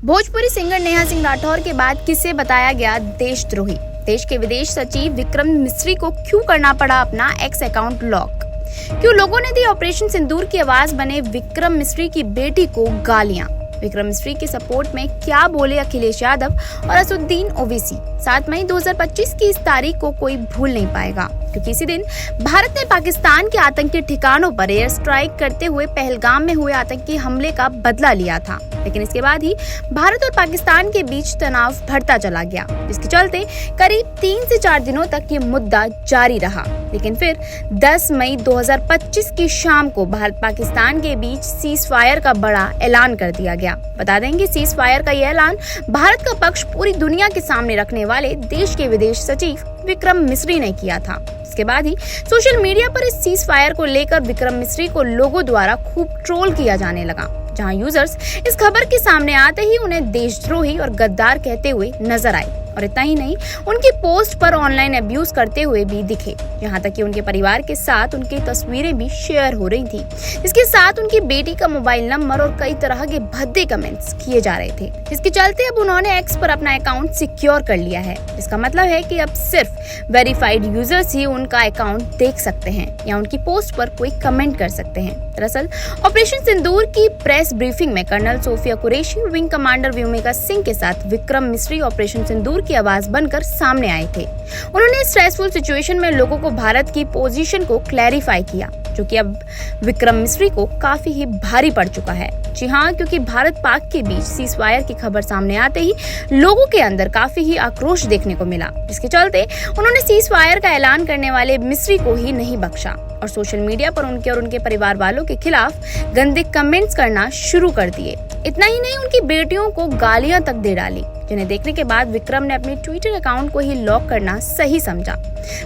Bhojpuri singer Neha Singh Rathore के बाद किसे बताया गया देशद्रोही। देश के विदेश सचिव विक्रम मिस्री को क्यों करना पड़ा अपना एक्स अकाउंट लॉक। क्यों लोगों ने दी ऑपरेशन सिंदूर की आवाज बने विक्रम मिस्री की बेटी को गालियां। विक्रम मिस्री के सपोर्ट में क्या बोले अखिलेश यादव और असदुद्दीन ओवैसी। 7 मई 2025 की इस तारीख को कोई भूल नहीं पाएगा, क्योंकि इसी दिन भारत ने पाकिस्तान के आतंकी ठिकानों पर एयर स्ट्राइक करते हुए पहलगाम में हुए आतंकी हमले का बदला लिया था। लेकिन इसके बाद ही भारत और पाकिस्तान के बीच तनाव बढ़ता चला गया, जिसके चलते करीब 3 से 4 दिनों तक ये मुद्दा जारी रहा। लेकिन फिर 10 मई 2025 की शाम को भारत पाकिस्तान के बीच सीज फायर का बड़ा ऐलान कर दिया गया। बता देंगे, सीज फायर का यह ऐलान भारत का पक्ष पूरी दुनिया के सामने रखने वाले देश के विदेश सचिव विक्रम मिस्री ने किया था। इसके बाद ही सोशल मीडिया पर इस सीज फायर को लेकर विक्रम मिस्री को लोगों द्वारा खूब ट्रोल किया जाने लगा, जहां यूजर्स इस खबर के सामने आते ही उन्हें देशद्रोही और गद्दार कहते हुए नजर आए। और इतना ही नहीं, उनकी पोस्ट पर ऑनलाइन अब्यूज करते हुए भी दिखे। यहाँ तक कि उनके परिवार के साथ उनकी तस्वीरें भी शेयर हो रही थी, इसके साथ उनकी बेटी का मोबाइल नंबर और कई तरह के भद्दे कमेंट्स किए जा रहे थे। इसके चलते अब उन्होंने एक्स पर अपना अकाउंट सिक्योर कर लिया है। इसका मतलब है कि अब सिर्फ वेरीफाइड यूजर्स ही उनका अकाउंट देख सकते हैं या उनकी पोस्ट पर कोई कमेंट कर सकते हैं। दरअसल ऑपरेशन सिंदूर की प्रेस ब्रीफिंग में colonel Sofia Qureshi, wing commander Vyomika Singh के साथ विक्रम मिस्री ऑपरेशन सिंदूर की आवाज बनकर सामने आए थे। उन्होंने स्ट्रेसफुल सिचुएशन में लोगों को भारत की पोजीशन को क्लैरिफाई किया, जो कि अब विक्रम मिस्री को काफी ही भारी पड़ चुका है। जी हाँ, क्योंकि भारत पाक के बीच सीज फायर की खबर सामने आते ही लोगों के अंदर काफी ही आक्रोश देखने को मिला, जिसके चलते उन्होंने सीज फायर का ऐलान करने वाले मिस्री को ही नहीं बख्शा और सोशल मीडिया पर उनके और उनके परिवार वालों के खिलाफ गंदे कमेंट्स करना शुरू कर दिए। इतना ही नहीं, उनकी बेटियों को गालियां तक दे डाली, जिन्हें देखने के बाद विक्रम ने अपने ट्विटर अकाउंट को ही लॉक करना सही समझा।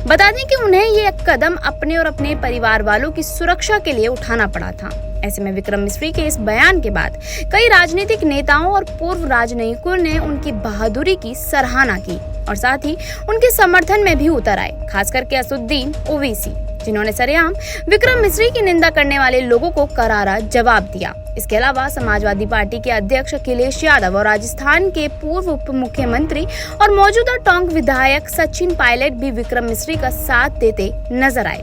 बता दें कि उन्हें ये कदम अपने और अपने परिवार वालों की सुरक्षा के लिए उठाना पड़ा था। ऐसे में विक्रम मिस्री के इस बयान के बाद कई राजनीतिक नेताओं और पूर्व राजनयिकों ने उनकी बहादुरी की सराहना की और साथ ही उनके समर्थन में भी उतर आए, खास करके असदुद्दीन ओवैसी, जिन्होंने सरेआम विक्रम मिस्री की निंदा करने वाले लोगों को करारा जवाब दिया। इसके अलावा समाजवादी पार्टी के अध्यक्ष अखिलेश यादव और राजस्थान के पूर्व उप मुख्यमंत्री और मौजूदा टोंक विधायक सचिन पायलट भी विक्रम मिस्री का साथ देते नजर आए।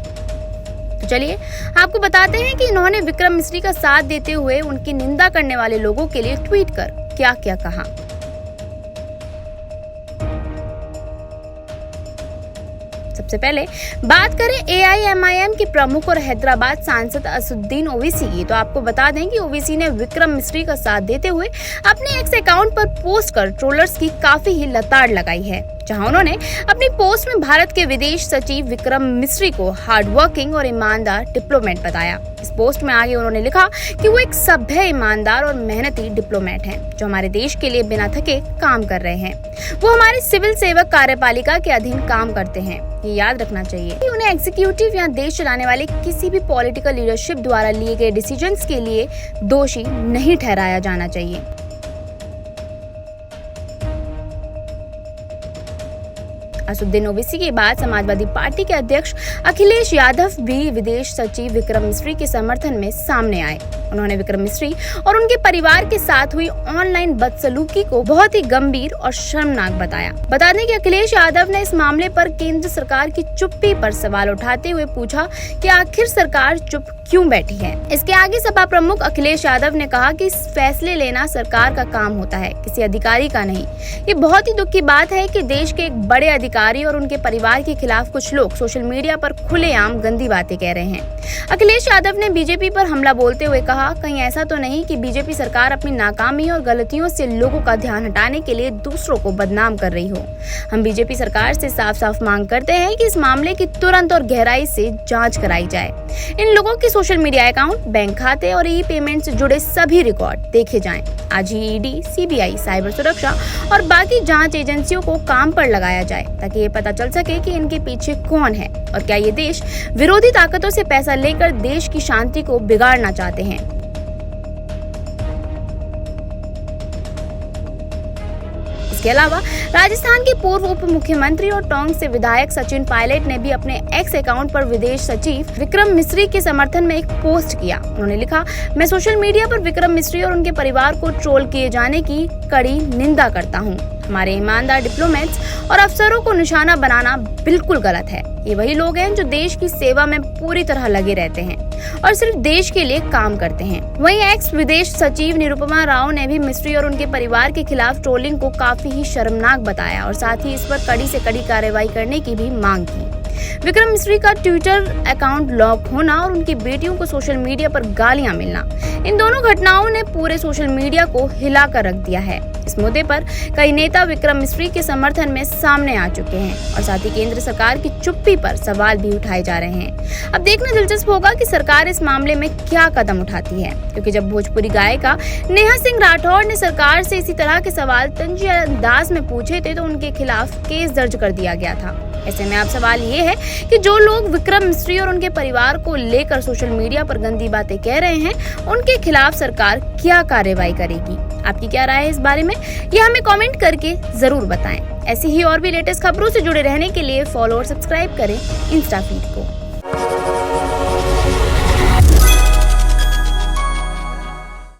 तो चलिए आपको बताते हैं कि इन्होंने विक्रम मिस्री का साथ देते हुए उनकी निंदा करने वाले लोगों के लिए ट्वीट कर क्या क्या कहा। सबसे पहले बात करें AIMIM के प्रमुख और हैदराबाद सांसद असदुद्दीन ओवैसी की, तो आपको बता दें कि ओवैसी ने विक्रम मिस्री का साथ देते हुए अपने एक्स अकाउंट पर पोस्ट कर ट्रोलर्स की काफी ही लताड़ लगाई है, जहां उन्होंने अपनी पोस्ट में भारत के विदेश सचिव विक्रम मिस्री को हार्ड वर्किंग और ईमानदार डिप्लोमेट बताया। इस पोस्ट में आगे उन्होंने लिखा कि वो एक सभ्य, ईमानदार और मेहनती डिप्लोमेट हैं, जो हमारे देश के लिए बिना थके काम कर रहे हैं। वो हमारे सिविल सेवक कार्यपालिका के अधीन काम करते हैं। ये याद रखना चाहिए कि उन्हें एग्जीक्यूटिव या देश चलाने वाले किसी भी पॉलिटिकल लीडरशिप द्वारा लिए गए डिसीजंस के लिए दोषी नहीं ठहराया जाना चाहिए। असदुद्दीन ओवैसी के बाद समाजवादी पार्टी के अध्यक्ष अखिलेश यादव भी विदेश सचिव विक्रम मिस्री के समर्थन में सामने आए। उन्होंने विक्रम मिस्री और उनके परिवार के साथ हुई ऑनलाइन बदसलूकी को बहुत ही गंभीर और शर्मनाक बताया। बता दें कि अखिलेश यादव ने इस मामले पर केंद्र सरकार की चुप्पी पर सवाल उठाते हुए पूछा कि आखिर सरकार चुप क्यों बैठी है। इसके आगे सपा प्रमुख अखिलेश यादव ने कहा कि फैसले लेना सरकार का काम होता है, किसी अधिकारी का नहीं। ये बहुत ही दुख की बात है कि देश के एक बड़े अधिकारी और उनके परिवार के खिलाफ कुछ लोग सोशल मीडिया पर खुलेआम गंदी बातें कह रहे हैं। अखिलेश यादव ने बीजेपी पर हमला बोलते हुए कहा, कहीं ऐसा तो नहीं कि बीजेपी सरकार अपनी नाकामी और गलतियों से लोगों का ध्यान हटाने के लिए दूसरों को बदनाम कर रही हो। हम बीजेपी सरकार से साफ साफ मांग करते हैं कि इस मामले की तुरंत और गहराई से जांच कराई जाए। इन लोगों के सोशल मीडिया अकाउंट, बैंक खाते और ई-पेमेंट से जुड़े सभी रिकॉर्ड देखे जाएं। आज ही ED, CBI, साइबर सुरक्षा और बाकी जांच एजेंसियों को काम पर लगाया जाए, ताकि ये पता चल सके कि इनके पीछे कौन है और क्या ये देश विरोधी ताकतों से पैसा लेकर देश की शांति को बिगाड़ना चाहते हैं। इसके अलावा राजस्थान के पूर्व उप मुख्यमंत्री और टोंक से विधायक सचिन पायलट ने भी अपने एक्स अकाउंट पर विदेश सचिव विक्रम मिस्री के समर्थन में एक पोस्ट किया। उन्होंने लिखा, मैं सोशल मीडिया पर विक्रम मिस्री और उनके परिवार को ट्रोल किए जाने की कड़ी निंदा करता हूं। हमारे ईमानदार डिप्लोमेट्स और अफसरों को निशाना बनाना बिल्कुल गलत है। ये वही लोग हैं जो देश की सेवा में पूरी तरह लगे रहते हैं और सिर्फ देश के लिए काम करते हैं। वहीं एक्स विदेश सचिव निरुपमा राव ने भी मिस्री और उनके परिवार के खिलाफ ट्रोलिंग को काफी ही शर्मनाक बताया और साथ ही इस पर कड़ी से कड़ी कार्रवाई करने की भी मांग की। विक्रम मिस्री का ट्विटर अकाउंट लॉक होना और उनकी बेटियों को सोशल मीडिया पर गालियां मिलना, इन दोनों घटनाओं ने पूरे सोशल मीडिया को हिलाकर रख दिया है। इस मुद्दे पर कई नेता विक्रम मिस्री के समर्थन में सामने आ चुके हैं और साथ ही केंद्र सरकार की चुप्पी पर सवाल भी उठाए जा रहे हैं। अब देखना दिलचस्प होगा कि सरकार इस मामले में क्या कदम उठाती है, क्योंकि जब भोजपुरी गायिका नेहा सिंह राठौर ने सरकार से इसी तरह के सवाल तंजी अंदाज में पूछे थे तो उनके खिलाफ केस दर्ज कर दिया गया था। ऐसे में अब सवाल ये है कि जो लोग विक्रम मिस्री और उनके परिवार को लेकर सोशल मीडिया पर गंदी बातें कह रहे हैं, उनके खिलाफ सरकार क्या कार्रवाई करेगी। आपकी क्या राय है इस बारे में, यह हमें कमेंट करके जरूर बताएं। ऐसी ही और भी लेटेस्ट खबरों से जुड़े रहने के लिए फॉलो और सब्सक्राइब करें इंस्टा फीड को।